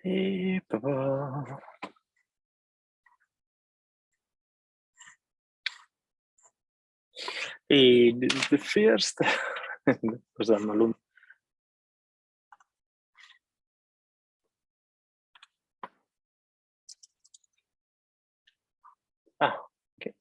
E the first cos'è, okay.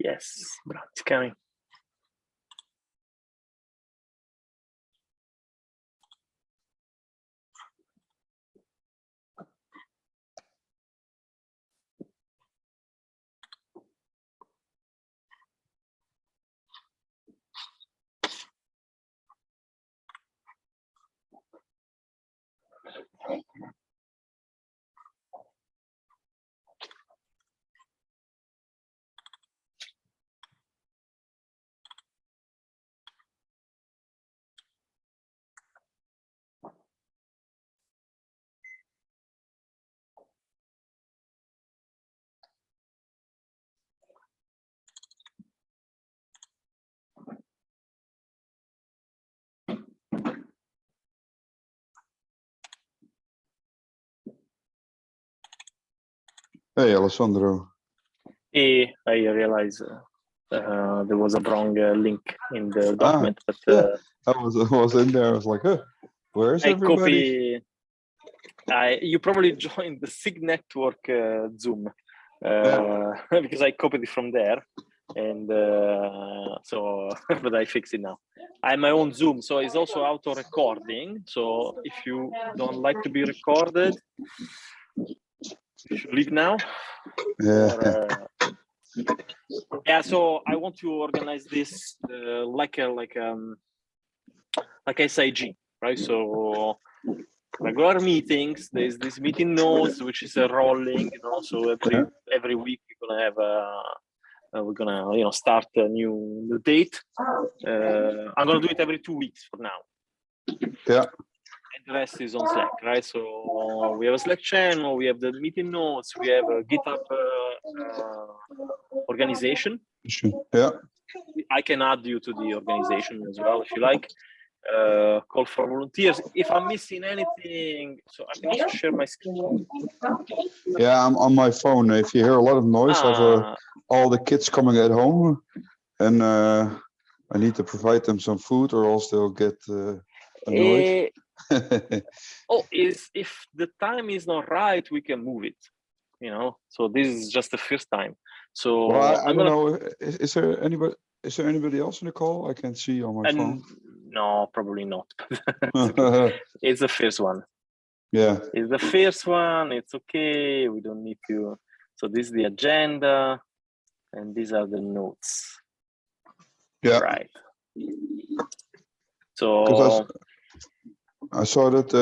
Yes, it's coming. Hey, Alessandro. I realize there was a wrong link in the document, but yeah. I was in there. I was like, where's everybody? You probably joined the SIG network Zoom because I copied it from there, and but I fixed it now. I have my own Zoom, so it's also auto recording. So if you don't like to be recorded, you should leave now. Yeah. So I want to organize this like SIG, right? So regular meetings. There's this meeting notes, which is a rolling, So every week we're gonna start a new date. I'm gonna do it every 2 weeks for now. Yeah. And the rest is on Slack, right? So we have a Slack channel, we have the meeting notes, we have a GitHub organization. Yeah. I can add you to the organization as well if you like. Call for volunteers. If I'm missing anything, so I can also share my screen. Yeah, I'm on my phone. If you hear a lot of noise, I have all the kids coming at home, and I need to provide them some food, or else they'll get annoyed. If the time is not right, we can move it. So this is just the first time. So well, I don't know. Is there anybody? Is there anybody else in the call? I can see on my phone. No, probably not. Okay. It's the first one. Yeah. It's the first one. It's okay. We don't need to. So this is the agenda, and these are the notes. Yeah. Right. So I saw that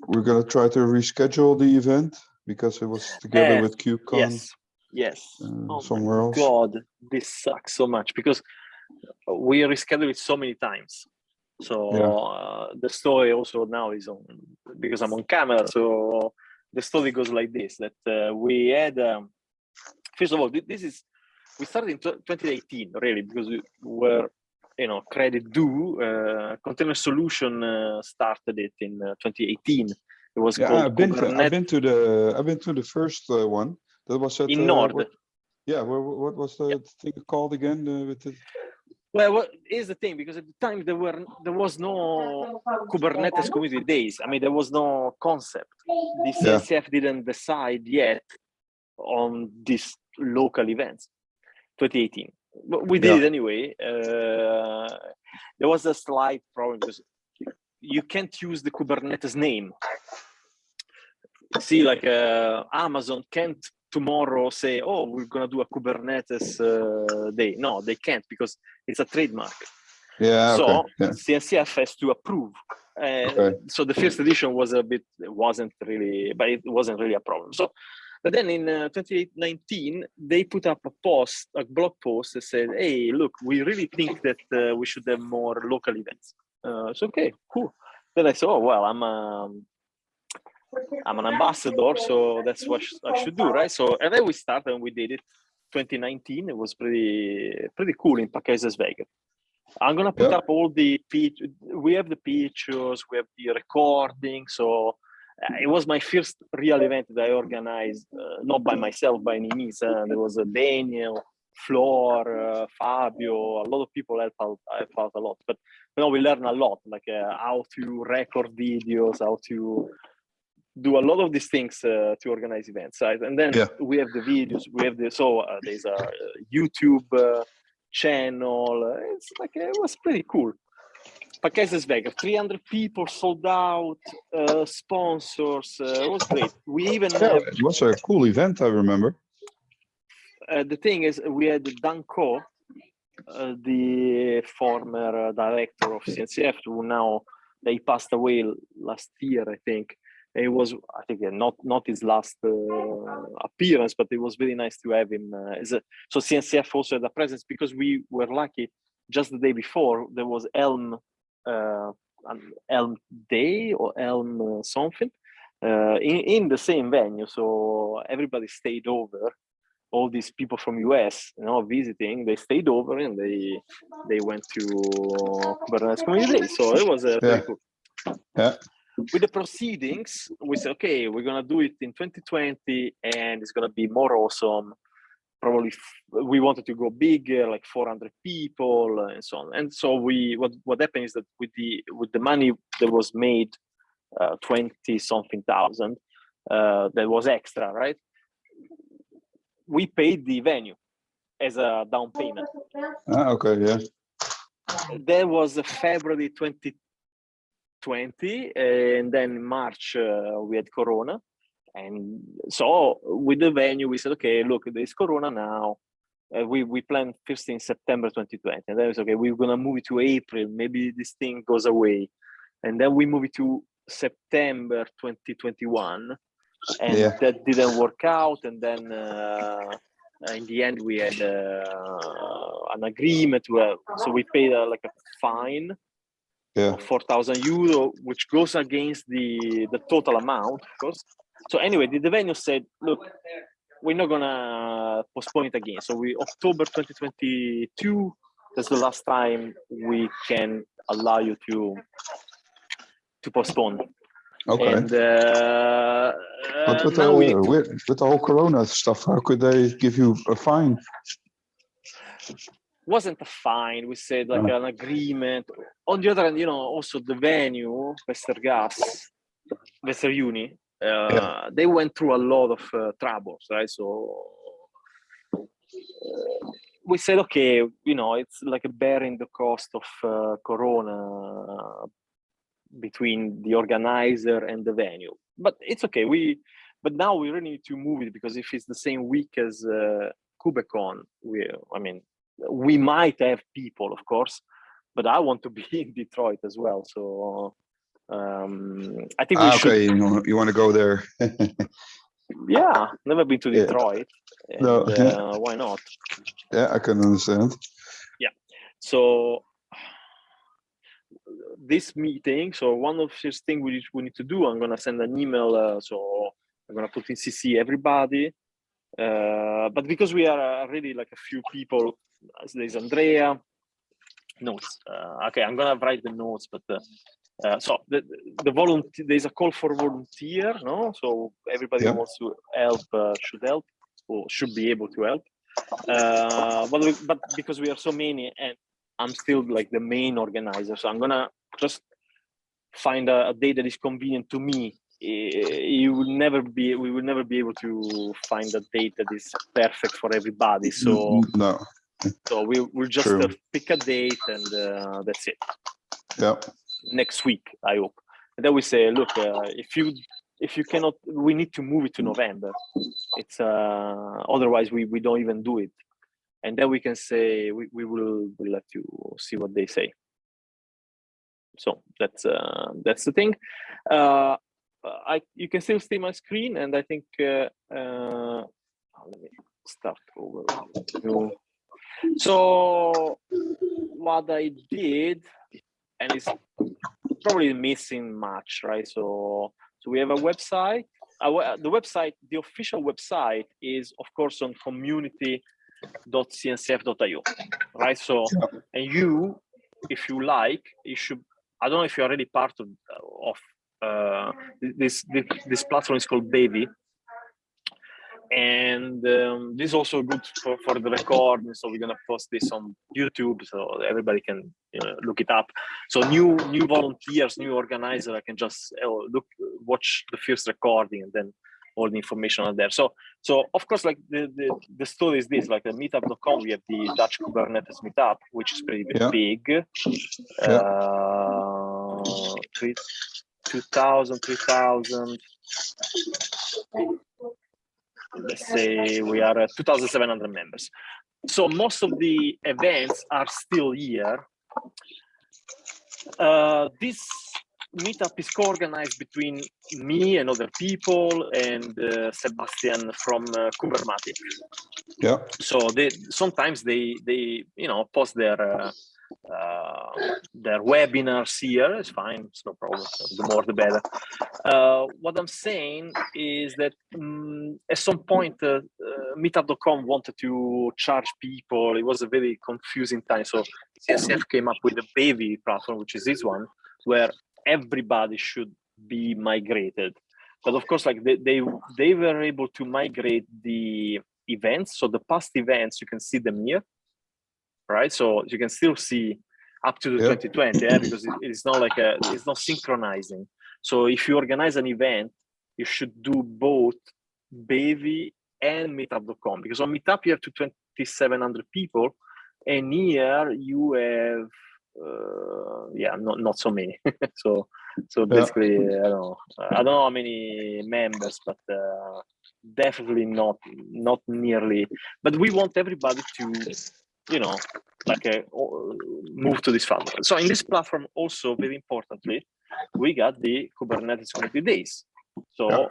we're gonna try to reschedule the event because it was together with KubeCon. Yes. Somewhere else. God, this sucks so much because we rescheduled it so many times. So the story also now is on, because I'm on camera. So the story goes like this: that we had first of all, we started in 2018 really, because we were credit due. Container Solution started it in 2018. It was called I've been to the first one. That was at in Nord. What was the thing called again? Well, here's the thing, because at the time there was no Kubernetes community days. I mean, there was no concept. The CNCF didn't decide yet on these local events. 2018, but we did it anyway. There was a slight problem because you can't use the Kubernetes name. See, like Amazon can't tomorrow say, "Oh, we're gonna do a Kubernetes day." No, they can't, because it's a trademark. Yeah. So okay. CNCF has to approve. So the first edition was it wasn't really a problem. So But then in 2019, they put up a blog post that said, "Hey, look, we really think that we should have more local events." So okay, cool. Then I said, "Oh well, I'm an ambassador, so that's what I should do, right?" So and then we started and we did it. 2019, it was pretty cool in Paqueses Vegas. I'm gonna put up all the we have the pictures, we have the recording. So it was my first real event that I organized, not by myself by any means. There was Daniel, Flor, Fabio, a lot of people helped out a lot. But we learned a lot, like how to record videos, how to do a lot of these things to organize events, right? And then we have the videos, we have there's a YouTube channel. It's like it was pretty cool. Paqueses Vegas, 300 people sold out, sponsors. It was great. We even have. It was a cool event, I remember. The thing is, we had Danko, the former director of CNCF, who now they passed away last year, I think. It was, I think, not his last appearance, but it was very nice to have him. So CNCF also had a presence because we were lucky. Just the day before, there was Elm Day or Elm something in the same venue. So everybody stayed over. All these people from US, visiting, they stayed over and they went to Kubernetes Community Day. So it was pretty cool. Yeah. With the proceedings, we said, okay, we're gonna do it in 2020, and it's gonna be more awesome. Probably we wanted to go bigger, like 400 people and so on. And so what happened is that with the money that was made, 20 something thousand, that was extra, right? We paid the venue as a down payment. Okay, yeah. That was February 2020, and then in March we had Corona. And so with the venue, we said, okay, look, there's Corona now. We planned first in September 2020. And then we said, okay, we're going to move it to April. Maybe this thing goes away. And then we moved it to September 2021. And that didn't work out. And then in the end, we had an agreement. So we paid like a fine of 4,000 euro, which goes against the total amount, of course. So anyway, the venue said, look, we're not gonna postpone it again. So October 2022, that's the last time we can allow you to postpone. Okay. And, but with the whole Corona stuff, how could they give you a fine? Wasn't a fine. We said like an agreement. On the other hand, also the venue, Wester Uni, they went through a lot of troubles, right? So we said, okay, it's like bearing the cost of Corona between the organizer and the venue, but it's okay. But now we really need to move it, because if it's the same week as KubeCon, we might have people, of course, but I want to be in Detroit as well. So I think we should. Okay, you want to go there? Yeah, never been to Detroit. And, no. Why not? Yeah, I can understand. Yeah. So this meeting. So one of the first things we need to do. I'm gonna send an email. So I'm gonna put in CC everybody. But because we are really like a few people, there's Andrea. Notes. Okay, I'm gonna write the notes, but. So the volunteer, there's a call for volunteer, no? So everybody who wants to help should help, or should be able to help. But because we are so many, and I'm still like the main organizer, so I'm gonna just find a day that is convenient to me. We will never be able to find a date that is perfect for everybody. So no. So we'll just pick a date, and that's it. Yeah. Next week, I hope. And then we say, look, if you cannot, we need to move it to November. It's otherwise we don't even do it. And then we can say we'll let you see what they say. So that's the thing. you can still see my screen, and I think let me start over. So what I did, and it's probably missing much, right? So we have a website. The official website is, of course, on community.cncf.io, right? So, and you, if you like, you should. I don't know if you're already part of this platform is called Baby, and this is also good for the recording. So we're gonna post this on YouTube so everybody can look it up. So new volunteers, new organizer, I can just watch the first recording, and then all the information are there. So of course, like the story is this: like the meetup.com, we have the Dutch Kubernetes meetup, which is pretty big. 2,000. Let's say we are at 2,700 members. So most of the events are still here. This meetup is co-organized between me and other people and Sebastian from Kubernetes. Yeah. So sometimes they post their webinars here. It's fine, it's no problem. The more the better. What I'm saying is that at some point meetup.com wanted to charge people. It was a very confusing time. So CNCF came up with a Baby platform, which is this one, where everybody should be migrated. But of course, like they were able to migrate the events. So the past events, you can see them here, right? So you can still see up to the 2020, because it's not like it's not synchronizing. So if you organize an event, you should do both Baby and meetup.com, because on Meetup you have 2,700 people, and here you have not so many. so basically I don't know how many members, but definitely not nearly. But we want everybody to move to this platform. So in this platform also, very importantly, we got the Kubernetes Community Days. So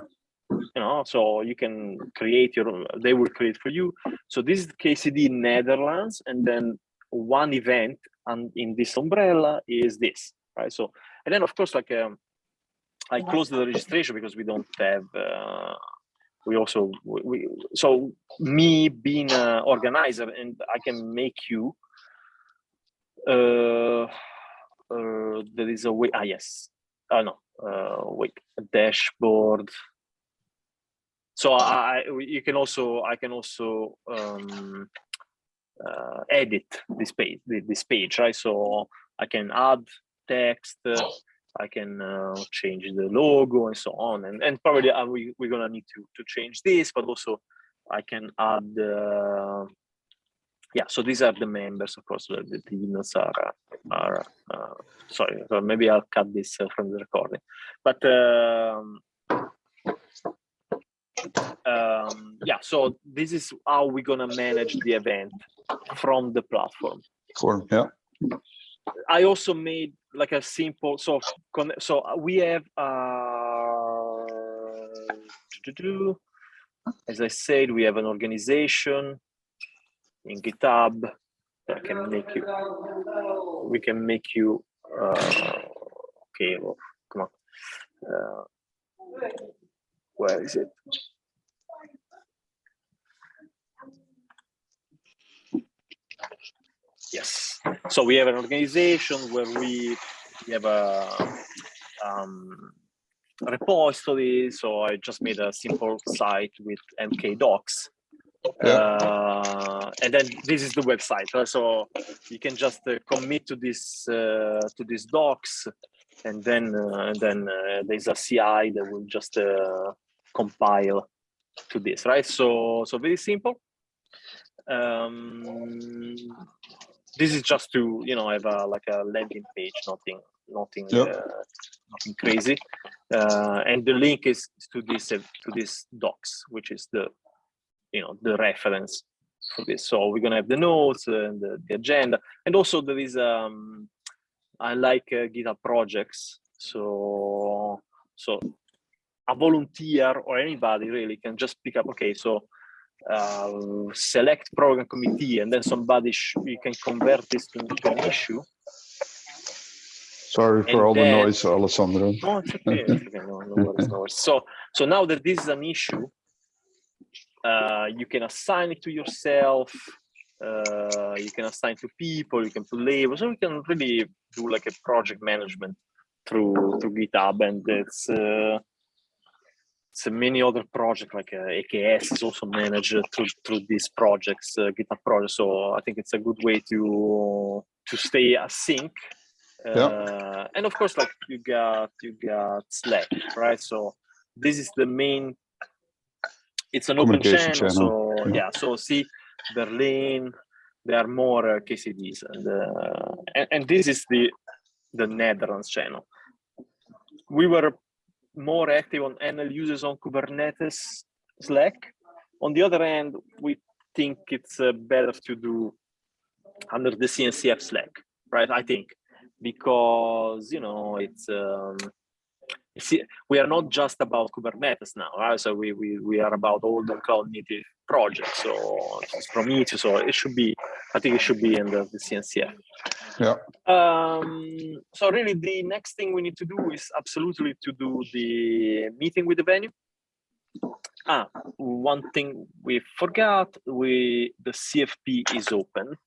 so you can create your own, they will create for you. So this is KCD Netherlands, and then one event in this umbrella is this, right? So, and then of course, like I closed the registration because we don't have so me being an organizer, and I can make you there is a way. Yes. Wait, a dashboard. So I can also edit this page, right? So I can add text, I can change the logo and so on, and probably we're gonna need to change this, but also I can add. So these are the members, of course. The emails are sorry. So maybe I'll cut this from the recording, but. So this is how we're gonna manage the event from the platform. I also made like a simple so we have as I said, we have an organization in GitHub that we can make you okay, well, come on, where is it? Yes. So we have an organization where we have a repository. So I just made a simple site with MK docs. And then this is the website. So you can just commit to this docs, and then there's a CI that will just compile to this, right? So very simple. This is just to have a landing page, nothing crazy, and the link is to this docs, which is the reference for this. So we're gonna have the notes and the agenda, and also there is I like GitHub projects. So a volunteer or anybody really can just pick up, okay, so select program committee, and then somebody you can convert this to an issue. Sorry for all the noise, Alessandro. No, it's okay. It's okay. No worries, no worries. So now that this is an issue, you can assign it to yourself. You can assign to people. You can put labels. So you can really do like a project management through GitHub, and it's many other projects like AKS is also managed through these projects, GitHub projects. So I think it's a good way to stay async. And of course, like you got Slack, right? So this is the main. It's an open channel. So yeah. So see, Berlin, there are more KCDs, and this is the Netherlands channel. We were more active on NL users on Kubernetes Slack. On the other hand, we think it's better to do under the CNCF Slack, right? I think, because it's we are not just about Kubernetes now, right? So we are about all the cloud native projects. So it's Prometheus, so I think it should be in the CNCF. Yeah. So really, the next thing we need to do is absolutely to do the meeting with the venue. One thing we forgot: the CFP is open.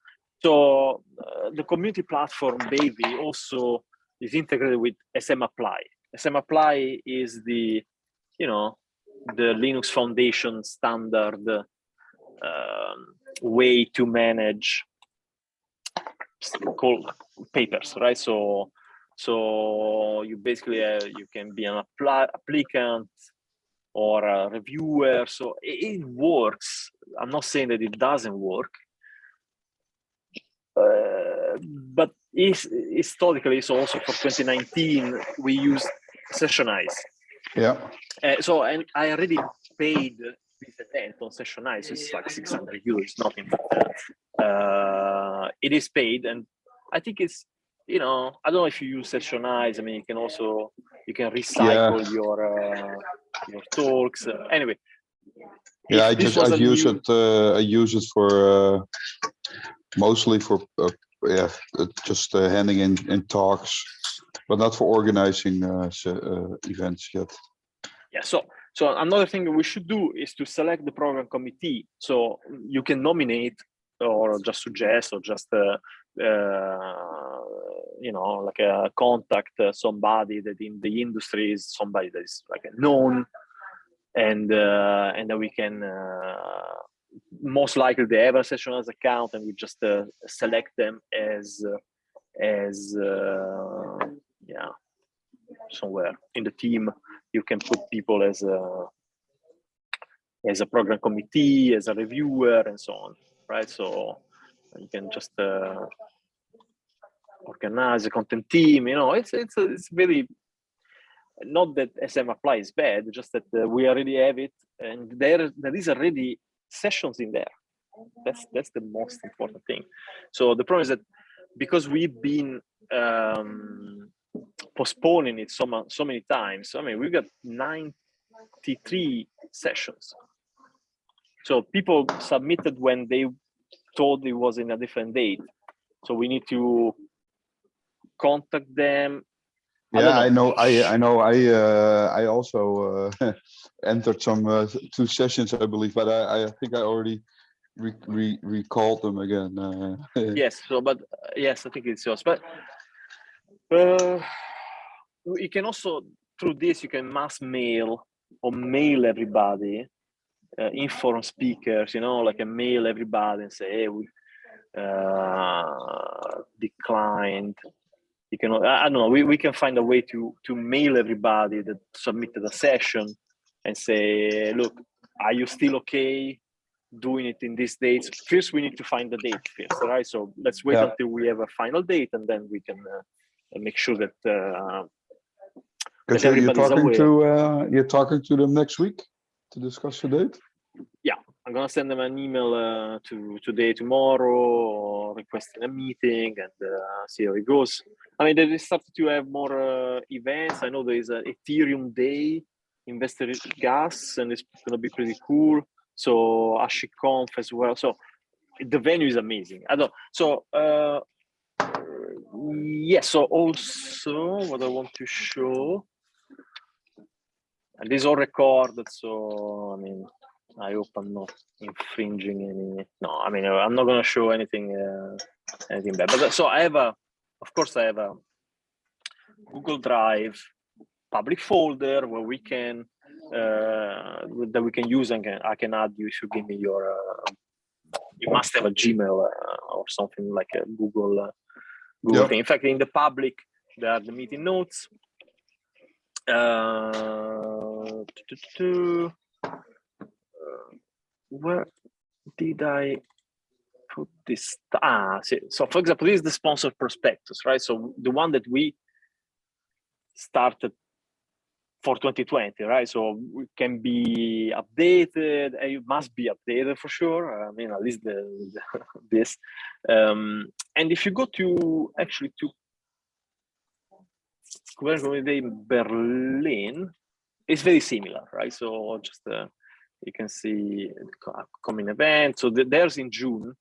So the community platform baby also is integrated with SM Apply. SM Apply is the Linux Foundation standard way to manage called papers, right? So you basically you can be an applicant or a reviewer. So it works. I'm not saying that it doesn't work, but historically, so also for 2019, we used Sessionize. Yeah. So and I already paid this event on Sessionize. It's like 600 euros, nothing like that. It is paid, and I think it's I don't know if you use Sessionize. I mean, you can recycle your talks. Anyway. Yeah, I use it for mostly for just handing in talks, but not for organizing events yet. Yeah. So another thing that we should do is to select the program committee. So you can nominate or just suggest or just like a contact somebody that in the industry is somebody that is like known, and then we can most likely they have a Sessionize account, and we just select them as somewhere in the team. You can put people as a program committee, as a reviewer, and so on, right? So you can just organize a content team. It's very, not that SM Apply is bad, just that we already have it, and there is already sessions in there. That's the most important thing. So the problem is that because we've been postponing it so many times. I mean, we got 93 sessions. So people submitted when they thought it was in a different date. So we need to contact them. Yeah, I know. I also entered some 2 sessions, I believe, but I think I already recalled them again. Yes. So, but yes, I think it's yours. But you can also, through this, you can mass mail or mail everybody, inform speakers, like a mail everybody and say, hey, we declined. You can, I don't know, we can find a way to mail everybody that submitted a session and say, look, are you still okay doing it in these dates? First, we need to find the date first, right? So let's wait until we have a final date, and then we can make sure that everybody's aware. You're talking to them next week to discuss the date? Yeah, I'm gonna send them an email today, tomorrow, or requesting a meeting and see how it goes. I mean, they started to have more events. I know there is an Ethereum Day investor gas, and it's going to be pretty cool. So AshiConf as well. So the venue is amazing. I don't. So yes. So also, what I want to show, and this is all recorded. So I mean, I hope I'm not infringing any. No, I mean, I'm not going to show anything bad. But so I have of course, I have a Google Drive public folder where we can that we can use, and I can add you if you give me your. You must have a Gmail or something like a Google thing. In fact, in the public, there are the meeting notes. Where did I put this? So for example, this is the sponsor prospectus, right? So the one that we started for 2020, right? So it can be updated. It must be updated for sure. I mean, at least this. And if you go to Square Berlin, it's very similar, right? So just you can see coming event. So there's in June,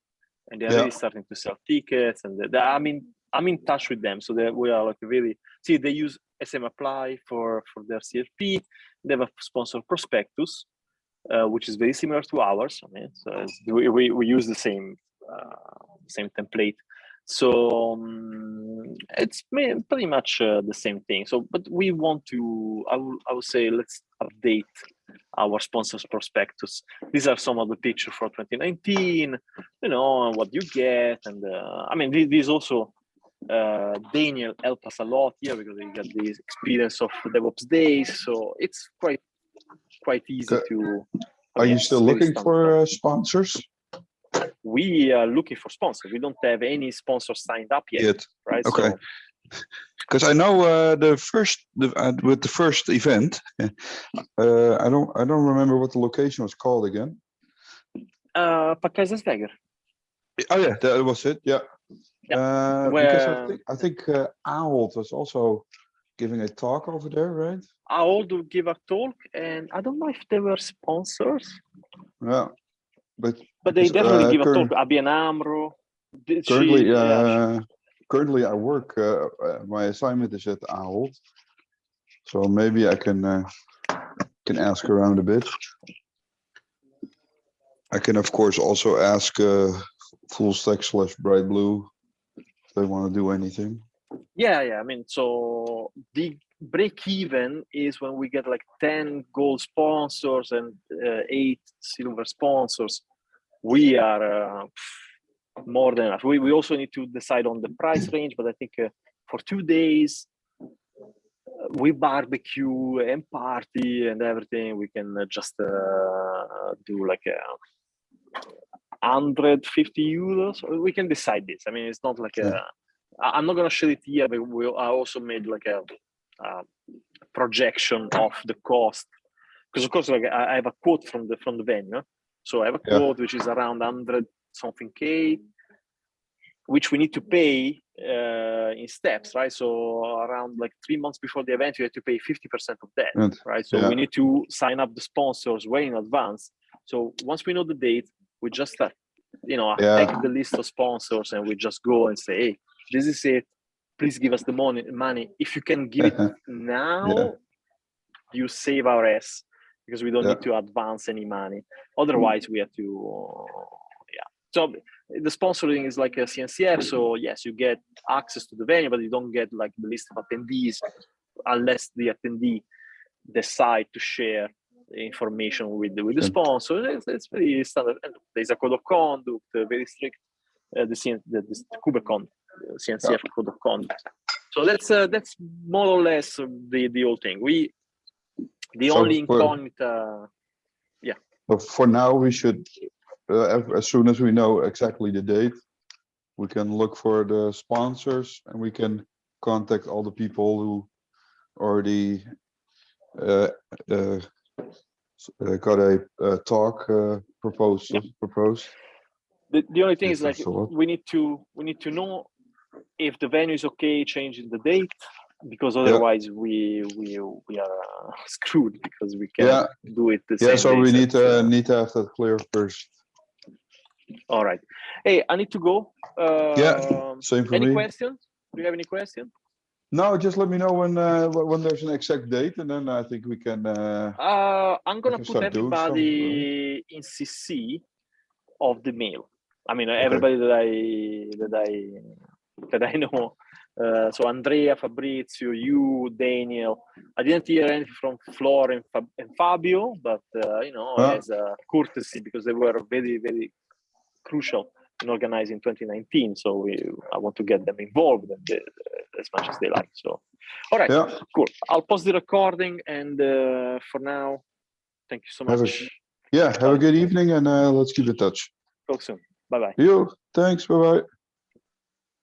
and they're already starting to sell tickets. And I mean, I'm in touch with them, so we are like really. See, they use SM Apply for their CFP. They have a sponsor prospectus, which is very similar to ours. I mean, so we use the same template. So it's pretty much the same thing. So, but we want to. I would say let's update our sponsors prospectus. These are some of the pictures for 2019. You know what you get, and I mean these also. Daniel helped us a lot here because he got this experience of DevOps days, so it's quite easy to. Are you still looking for sponsors? We are looking for sponsors. We don't have any sponsors signed up yet. Right? Okay. Because I know with the first event, I don't remember what the location was called again. Kaisersberger. Oh yeah, that was it. Yeah. Because I think Ahold was also giving a talk over there, right? Ahold will give a talk, and I don't know if they were sponsors. Yeah, but they definitely give a talk. ABN AMRO. Currently, I work. My assignment is at Ahold, so maybe I can ask around a bit. I can, of course, also ask Fullstack / Bright Blue. They want to do anything. Yeah. I mean, so the break even is when we get like 10 gold sponsors and 8 silver sponsors. We are more than enough. We also need to decide on the price range, but I think for 2 days we barbecue and party and everything. We can just do like 150 euros. We can decide this. I mean, it's not like I'm not gonna show it here, but I also made like a projection of the cost, because of course, like I have a quote from the venue. So I have a quote which is around 100 something K, which we need to pay in steps, right? So around like 3 months before the event, you have to pay 50% of that, right? So we need to sign up the sponsors way in advance. So once we know the date, we just take the list of sponsors and we just go and say, hey, this is it. Please give us the money. If you can give it now, you save our ass, because we don't need to advance any money. Otherwise, we have to, So the sponsoring is like a CNCF. So yes, you get access to the venue, but you don't get like the list of attendees unless the attendee decide to share information with the sponsor. It's very standard. And there's a code of conduct, very strict. The KubeCon CNCF code of conduct. So that's more or less the whole thing. Only incognita. So for now, we should, as soon as we know exactly the date, we can look for the sponsors and we can contact all the people who already got a talk proposed. The only thing is like we need to know if the venue is okay changing the date. because otherwise we are screwed because we can't do it the same so day. we need to have that clear first. All right. Hey, I need to go. Same for me. Any questions? Do you have any questions? No, just let me know when there's an exact date, and then I think we can. I'm gonna put everybody in CC of the mail. I mean, everybody that I know. So Andrea, Fabrizio, you, Daniel. I didn't hear anything from Flor and Fabio, but as a courtesy, because they were very, very crucial in organizing 2019. So I want to get them involved as much as they like. So, all right, cool. I'll post the recording, and for now, thank you so much. Have a good evening, and let's keep in touch. Talk soon. Bye-bye. You. Thanks. Bye-bye.